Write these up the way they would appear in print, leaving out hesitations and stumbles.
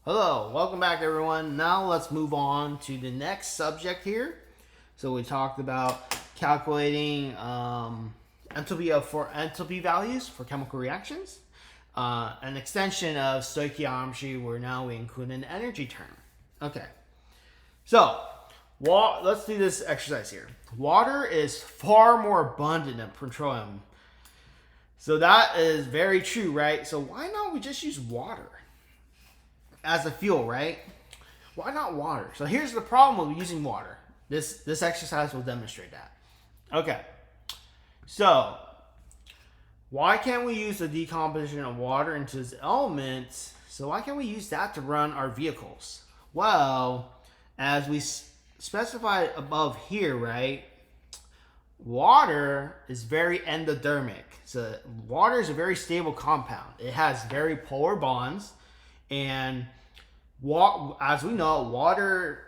Hello, welcome back everyone. Now let's move on to the next subject here. So we talked about calculating enthalpy values for chemical reactions. An extension of stoichiometry where now we include an energy term. Okay, so let's do this exercise here. Water is far more abundant than petroleum. So that is very true, right? So why not we just use water as a fuel, right? Why not water? So here's the problem with using water. This exercise will demonstrate that. Okay. So why can't we use the decomposition of water into its elements? So why can't we use that to run our vehicles? Well, as we specified above here, right? Water is very endothermic. So water is a very stable compound. It has very polar bonds, and as we know, water,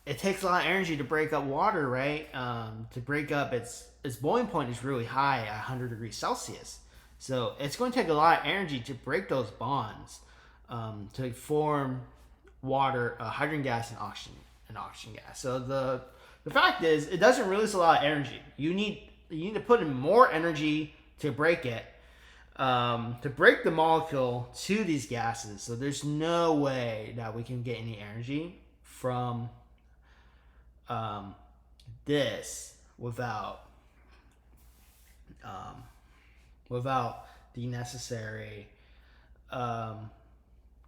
it takes a lot of energy to break up water, right? To break up its boiling point is really high at 100 degrees Celsius. So it's going to take a lot of energy to break those bonds to form water, hydrogen gas, and oxygen gas. So the fact is, it doesn't release a lot of energy. You need to put in more energy to break it, to break the molecule to these gases. So there's no way that we can get any energy from this um, without the necessary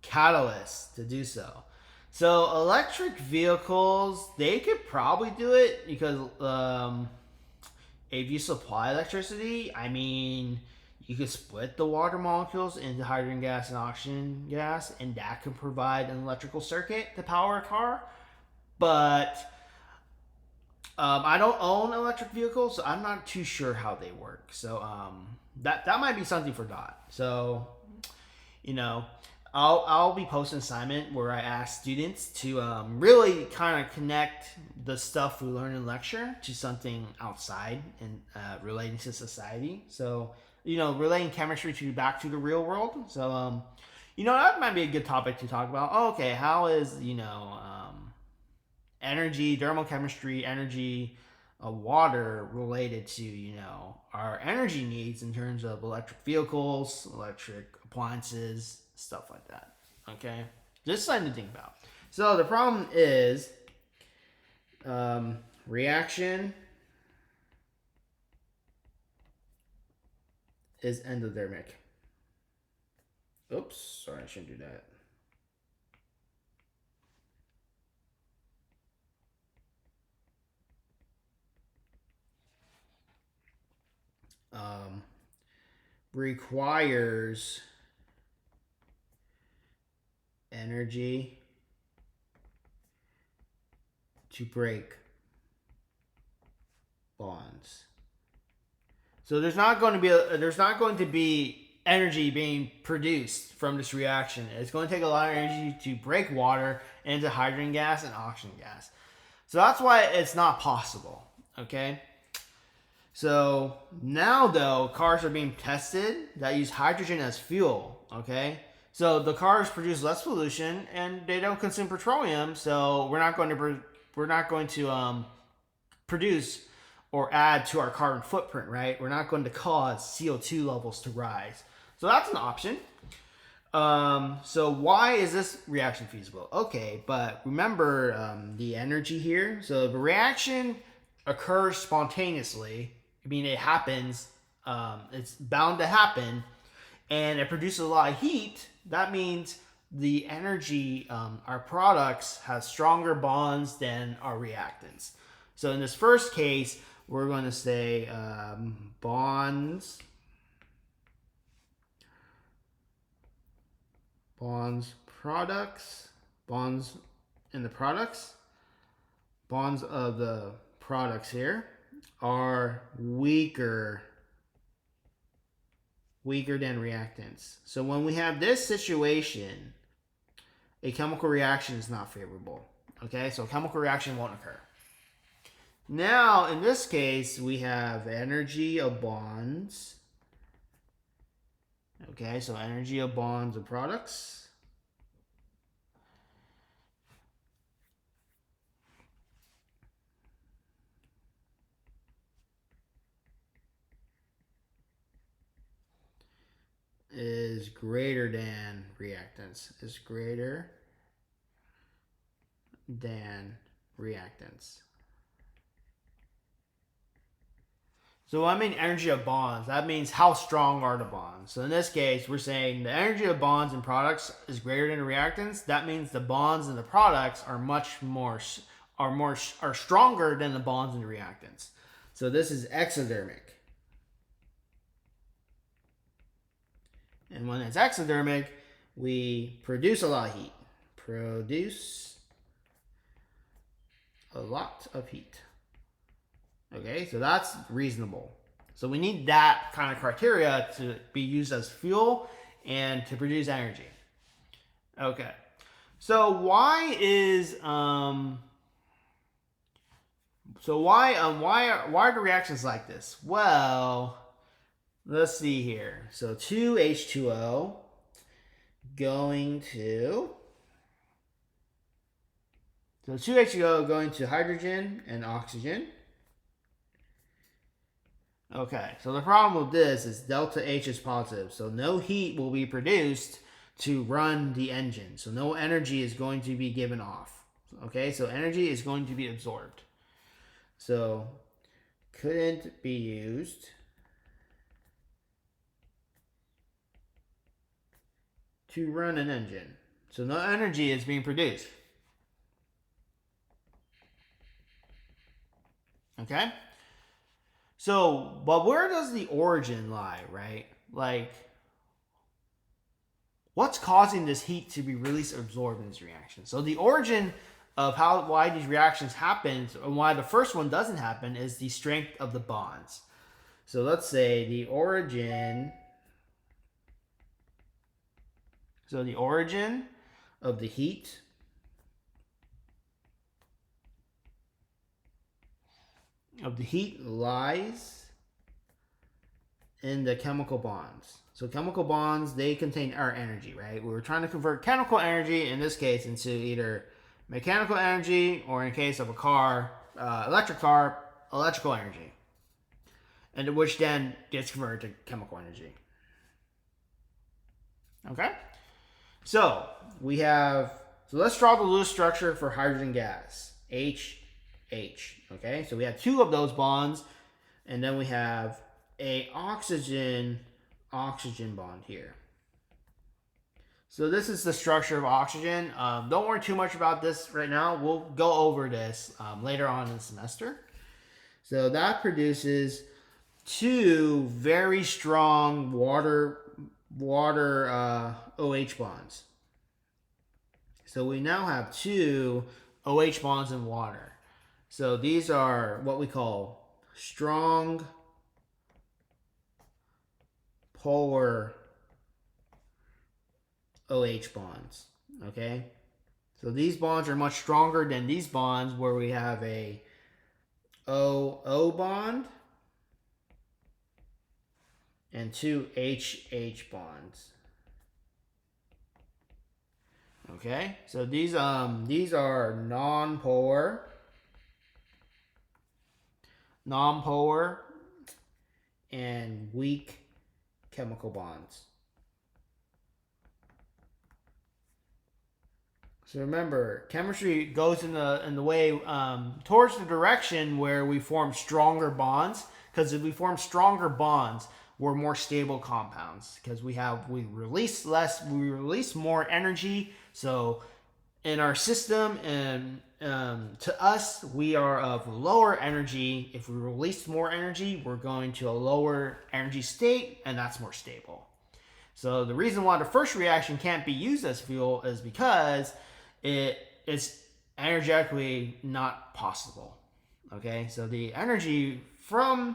catalyst to do so. So electric vehicles, they could probably do it because if you supply electricity, I mean, you could split the water molecules into hydrogen gas and oxygen gas, and that could provide an electrical circuit to power a car. But I don't own electric vehicles, so I'm not too sure how they work. So that might be something for Dot. So you know, I'll be posting an assignment where I ask students to really kind of connect the stuff we learn in lecture to something outside and relating to society. So relating chemistry to back to the real world. So that might be a good topic to talk about. Oh, okay, how is energy, thermochemistry, energy, water related to our energy needs in terms of electric vehicles, electric appliances, stuff like that. Okay, just something to think about. So the problem is reaction is endothermic. Oops, sorry, I shouldn't do that. Requires energy to break bonds. So there's not going to be energy being produced from this reaction. It's going to take a lot of energy to break water into hydrogen gas and oxygen gas. So that's why it's not possible. Okay. So now though, cars are being tested that use hydrogen as fuel. Okay. So the cars produce less pollution and they don't consume petroleum. So we're not going to produce or add to our carbon footprint, right? We're not going to cause CO2 levels to rise. So that's an option. So why is this reaction feasible? Okay, but remember the energy here. So the reaction occurs spontaneously. I mean, it happens. It's bound to happen, and it produces a lot of heat. That means the energy, our products have stronger bonds than our reactants. So in this first case, we're going to say bonds products, bonds in the products, bonds of the products here are weaker than reactants. So when we have this situation, a chemical reaction is not favorable. Okay, so a chemical reaction won't occur. Now, in this case, we have energy of bonds. Okay, so energy of bonds of products is greater than reactants. Is greater than reactants. So I mean energy of bonds. That means how strong are the bonds. So in this case, we're saying the energy of bonds and products is greater than reactants. That means the bonds and the products are are stronger than the bonds and the reactants. So this is exothermic. And when it's exothermic, we produce a lot of heat. Produce a lot of heat. Okay, so that's reasonable. So we need that kind of criteria to be used as fuel and to produce energy. Okay, so why are the reactions like this? Well, let's see here. So 2H2O going to 2H2O going to hydrogen and oxygen. Okay, so the problem with this is delta H is positive, so no heat will be produced to run the engine. So no energy is going to be given off. Okay, so energy is going to be absorbed. So couldn't be used to run an engine. So no energy is being produced. Okay? So, but where does the origin lie, right? Like, what's causing this heat to be released or absorbed in this reaction? So the origin of why these reactions happen and why the first one doesn't happen is the strength of the bonds. So let's say the origin of the heat lies in the chemical bonds. So chemical bonds, they contain our energy, right? We're trying to convert chemical energy, in this case, into either mechanical energy, or in case of a car, electric car, electrical energy. And which then gets converted to chemical energy. Okay? So let's draw the Lewis structure for hydrogen gas. H. Okay, so we have two of those bonds, and then we have a oxygen bond here. So this is the structure of oxygen. Don't worry too much about this right now. We'll go over this later on in the semester. So that produces two very strong water OH bonds. So we now have two OH bonds in water. So these are what we call strong polar OH bonds. Okay? So these bonds are much stronger than these bonds where we have a OO bond and two HH bonds. Okay? So these are non-polar and weak chemical bonds. So remember, chemistry goes in the way towards the direction where we form stronger bonds, because if we form stronger bonds, we're more stable compounds, because we release more energy. So in our system, and to us, we are of lower energy. If we release more energy, we're going to a lower energy state, and that's more stable. So the reason why the first reaction can't be used as fuel is because it's energetically not possible. Okay, so the energy from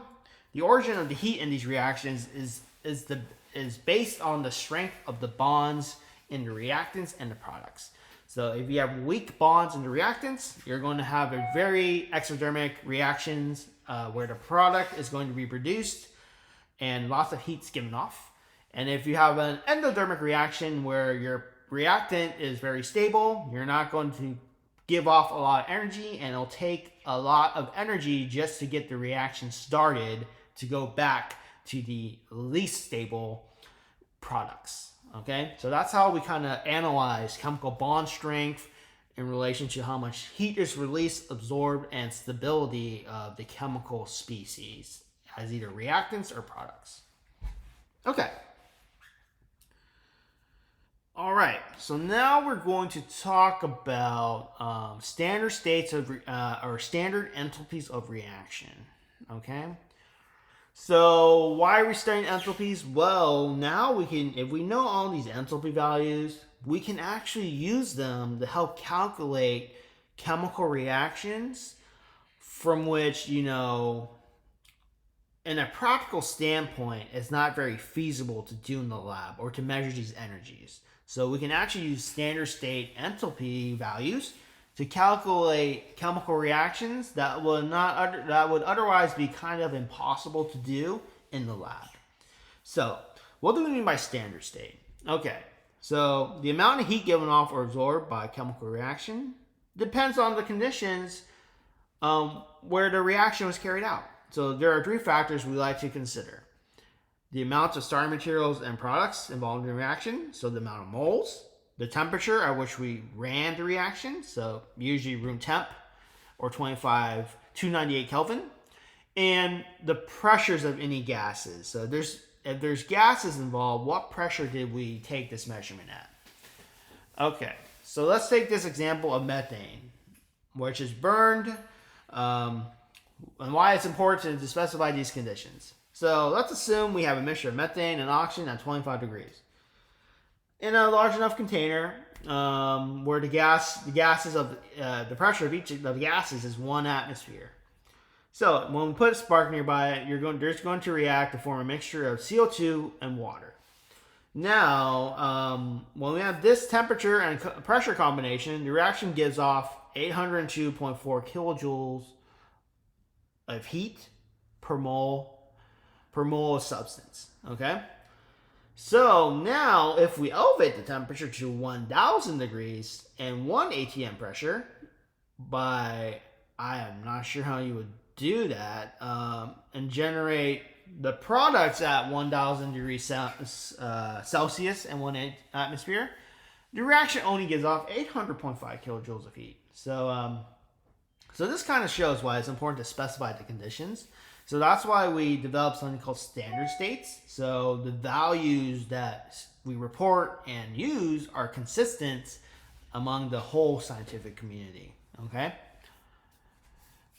the origin of the heat in these reactions is based on the strength of the bonds in the reactants and the products. So if you have weak bonds in the reactants, you're going to have a very exothermic reactions where the product is going to be produced and lots of heat's given off. And if you have an endothermic reaction where your reactant is very stable, you're not going to give off a lot of energy, and it'll take a lot of energy just to get the reaction started to go back to the least stable products. Okay, so that's how we kind of analyze chemical bond strength in relation to how much heat is released, absorbed, and stability of the chemical species as either reactants or products. Okay. All right, so now we're going to talk about standard states of or standard enthalpies of reaction. Okay, so why are we studying enthalpies? Well, now we can, if we know all these enthalpy values, we can actually use them to help calculate chemical reactions from which, in a practical standpoint, it's not very feasible to do in the lab or to measure these energies. So we can actually use standard state enthalpy values to calculate chemical reactions that would otherwise be kind of impossible to do in the lab. So what do we mean by standard state? Okay, so the amount of heat given off or absorbed by a chemical reaction depends on the conditions where the reaction was carried out. So there are three factors we like to consider: the amount of starting materials and products involved in the reaction, so the amount of moles; the temperature at which we ran the reaction, so usually room temp or 298 Kelvin; and the pressures of any gases. So if there's gases involved, what pressure did we take this measurement at? Okay, so let's take this example of methane, which is burned, and why it's important to specify these conditions. So let's assume we have a mixture of methane and oxygen at 25 degrees in a large enough container where the pressure of each of the gases is 1 atmosphere. So when we put a spark nearby it, there's going to react to form a mixture of CO2 and water. Now, when we have this temperature and pressure combination, the reaction gives off 802.4 kilojoules of heat per mole of substance. Okay? So now if we elevate the temperature to 1000 degrees and 1 atm pressure, I am not sure how you would do that, and generate the products at 1000 degrees Celsius and 1 atmosphere, the reaction only gives off 800.5 kilojoules of heat. So this kind of shows why it's important to specify the conditions. So that's why we developed something called standard states. So the values that we report and use are consistent among the whole scientific community. Okay?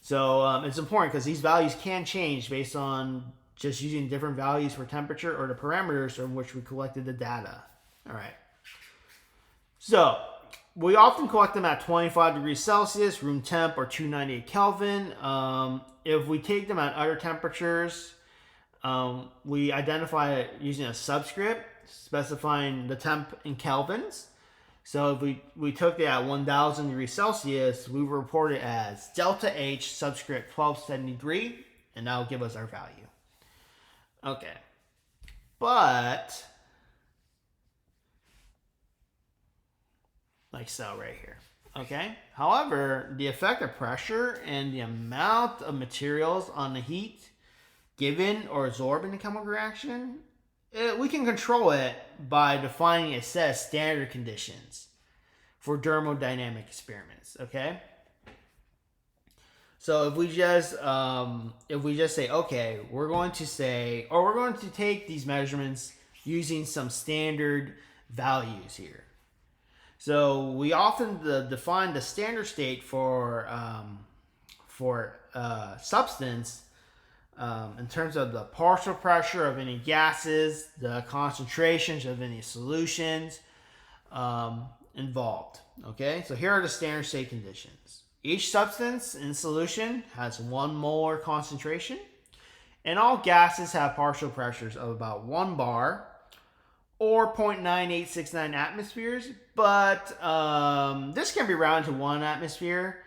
So it's important because these values can change based on just using different values for temperature or the parameters from which we collected the data. All right. So we often collect them at 25 degrees Celsius, room temp, or 298 Kelvin. If we take them at other temperatures, we identify it using a subscript specifying the temp in kelvins. So if we took it at 1000 degrees Celsius, we report it as delta H subscript 1273, and that will give us our value. Okay. But like so right here. Okay. However, the effect of pressure and the amount of materials on the heat given or absorbed in the chemical reaction, we can control it by defining a set of standard conditions for thermodynamic experiments. Okay. So if we just say, okay, we're going to take these measurements using some standard values here. So we often define the standard state for substance in terms of the partial pressure of any gases, the concentrations of any solutions involved. Okay, so here are the standard state conditions. Each substance in solution has 1 molar concentration, and all gases have partial pressures of about 1 bar or 0.9869 atmospheres, but this can be rounded to 1 atmosphere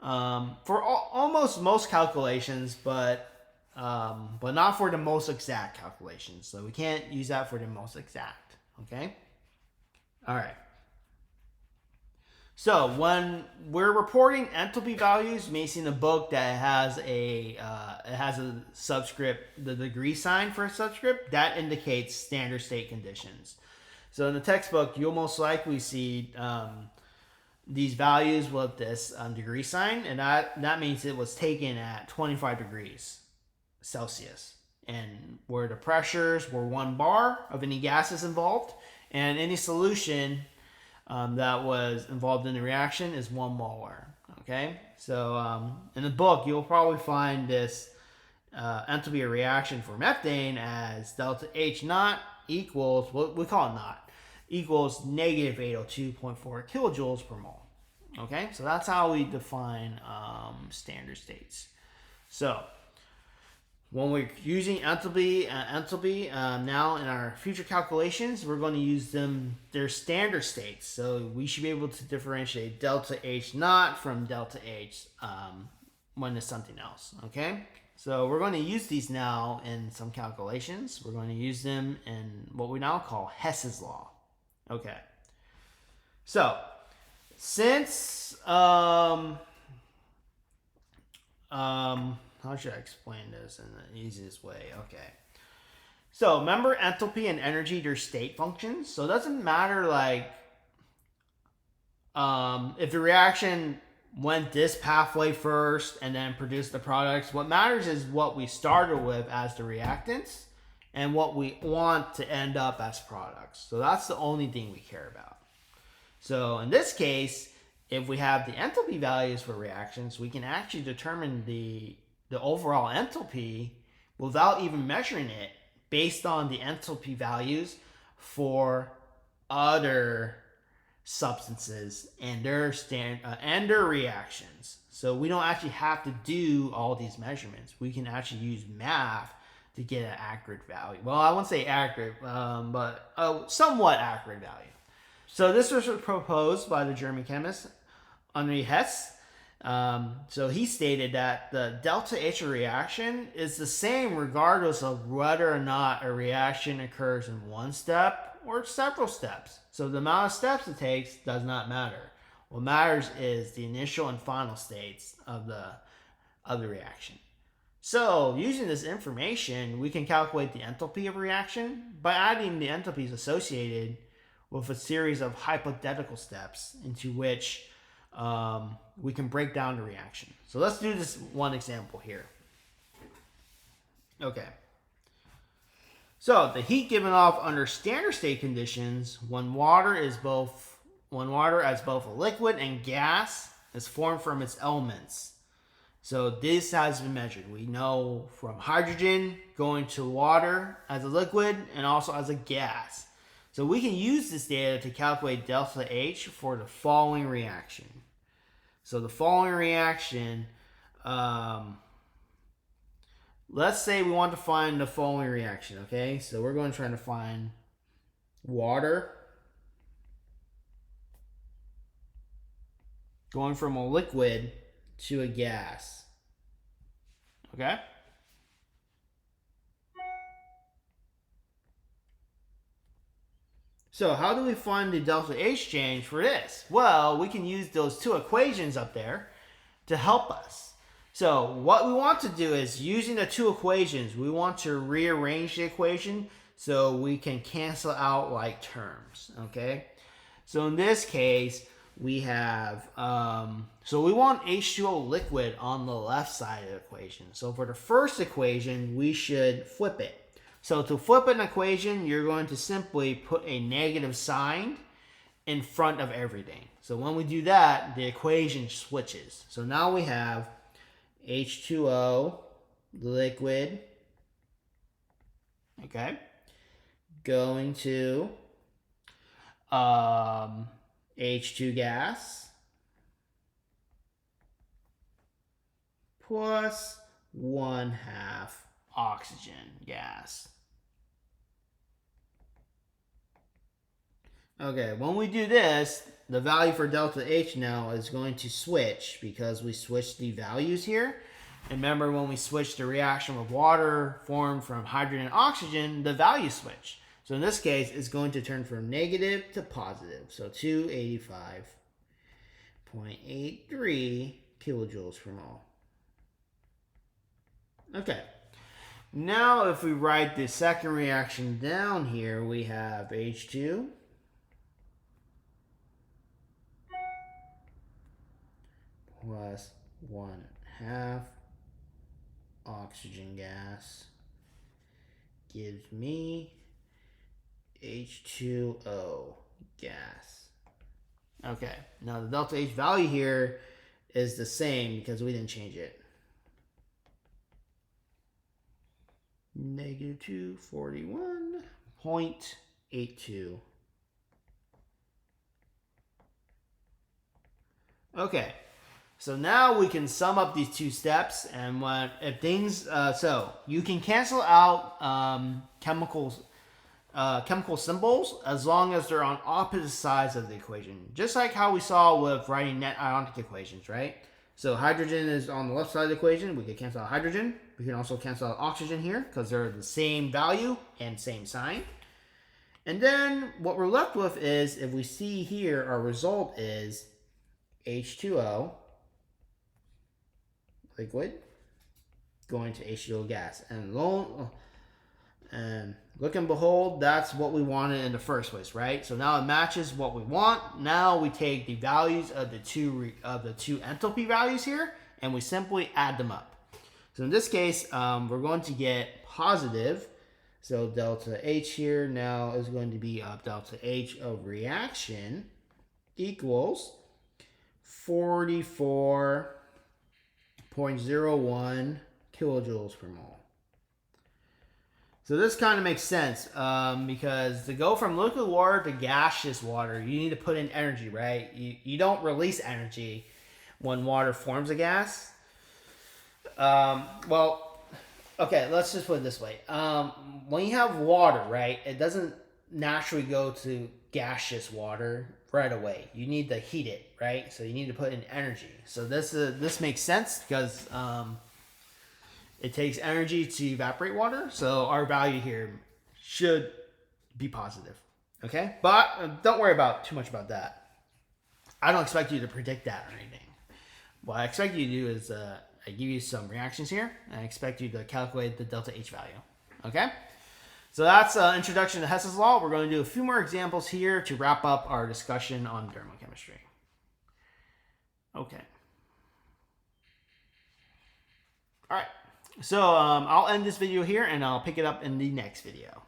for almost most calculations, but not for the most exact calculations. So we can't use that for the most exact. Okay. All right. So when we're reporting enthalpy values, you may see in the book that it has a subscript, the degree sign for a subscript that indicates standard state conditions. So in the textbook, you'll most likely see these values with this degree sign, and that means it was taken at 25 degrees Celsius, and where the pressures were 1 bar of any gases involved, and any solution that was involved in the reaction is 1 molar. Okay, so in the book, you'll probably find this enthalpy of reaction for methane as delta H naught equals, what we call it naught, equals negative 802.4 kilojoules per mole. Okay, so that's how we define standard states. So when we're using enthalpy now in our future calculations, we're going to use their standard states. So we should be able to differentiate delta H naught from delta H when it's something else. Okay, so we're going to use these now in some calculations. We're going to use them in what we now call Hess's law. Okay, so since how should I explain this in the easiest way? Okay, so remember enthalpy and energy, they're state functions. So it doesn't matter like if the reaction went this pathway first and then produced the products. What matters is what we started with as the reactants and what we want to end up as products. So that's the only thing we care about. So in this case, if we have the enthalpy values for reactions, we can actually determine the overall enthalpy without even measuring it based on the enthalpy values for other substances and their reactions. So we don't actually have to do all these measurements. We can actually use math to get an accurate value. Well, I won't say accurate, but a somewhat accurate value. So this was proposed by the German chemist Henri Hess. So he stated that the delta H reaction is the same regardless of whether or not a reaction occurs in one step or several steps. So the amount of steps it takes does not matter. What matters is the initial and final states of the reaction. So using this information, we can calculate the enthalpy of a reaction by adding the enthalpies associated with a series of hypothetical steps into which we can break down the reaction. So let's do this one example here. Okay. So the heat given off under standard state conditions when water as both a liquid and gas is formed from its elements. So this has been measured. We know from hydrogen going to water as a liquid and also as a gas. So we can use this data to calculate delta H for the following reaction. So the following reaction, let's say we want to find the following reaction, okay? So we're going to try to find water going from a liquid to a gas, okay? So how do we find the delta H change for this? Well, we can use those two equations up there to help us. So what we want to do is, using the two equations, we want to rearrange the equation so we can cancel out like terms, okay? So in this case, we have, so we want H2O liquid on the left side of the equation. So for the first equation, we should flip it. So to flip an equation, you're going to simply put a negative sign in front of everything. So when we do that, the equation switches. So now we have H2O liquid, okay, going to H2 gas plus 1/2 oxygen gas. Okay, when we do this, the value for delta H now is going to switch because we switched the values here. And remember, when we switched the reaction with water formed from hydrogen and oxygen, the values switch. So in this case, it's going to turn from negative to positive. So 285.83 kilojoules per mole. Okay. Now if we write the second reaction down here, we have H2 plus 1/2 oxygen gas gives me H2O gas. Okay, now the delta H value here is the same because we didn't change it. Negative 241.82. Okay, so now we can sum up these two steps, and if things so you can cancel out chemical symbols as long as they're on opposite sides of the equation, just like how we saw with writing net ionic equations, right? So hydrogen is on the left side of the equation. We could cancel out hydrogen. We can also cancel out oxygen here because they're the same value and same sign. And then what we're left with is, if we see here, our result is H2O liquid going to H2O gas. And look and behold, that's what we wanted in the first place, right? So now it matches what we want. Now we take the values of the two enthalpy values here, and we simply add them up. So in this case, we're going to get positive. So delta H here now is going to be delta H of reaction equals 44.01 kilojoules per mole. So this kind of makes sense because to go from liquid water to gaseous water, you need to put in energy, right? You don't release energy when water forms a gas. Well, okay, let's just put it this way. When you have water, right, it doesn't naturally go to gaseous water right away. You need to heat it, right? So you need to put in energy. So this makes sense because it takes energy to evaporate water. So our value here should be positive, okay? But don't worry too much about that. I don't expect you to predict that or anything. What I expect you to do is I give you some reactions here, and I expect you to calculate the delta H value, okay? So that's introduction to Hess's law. We're going to do a few more examples here to wrap up our discussion on thermochemistry. Okay. All right. So I'll end this video here, and I'll pick it up in the next video.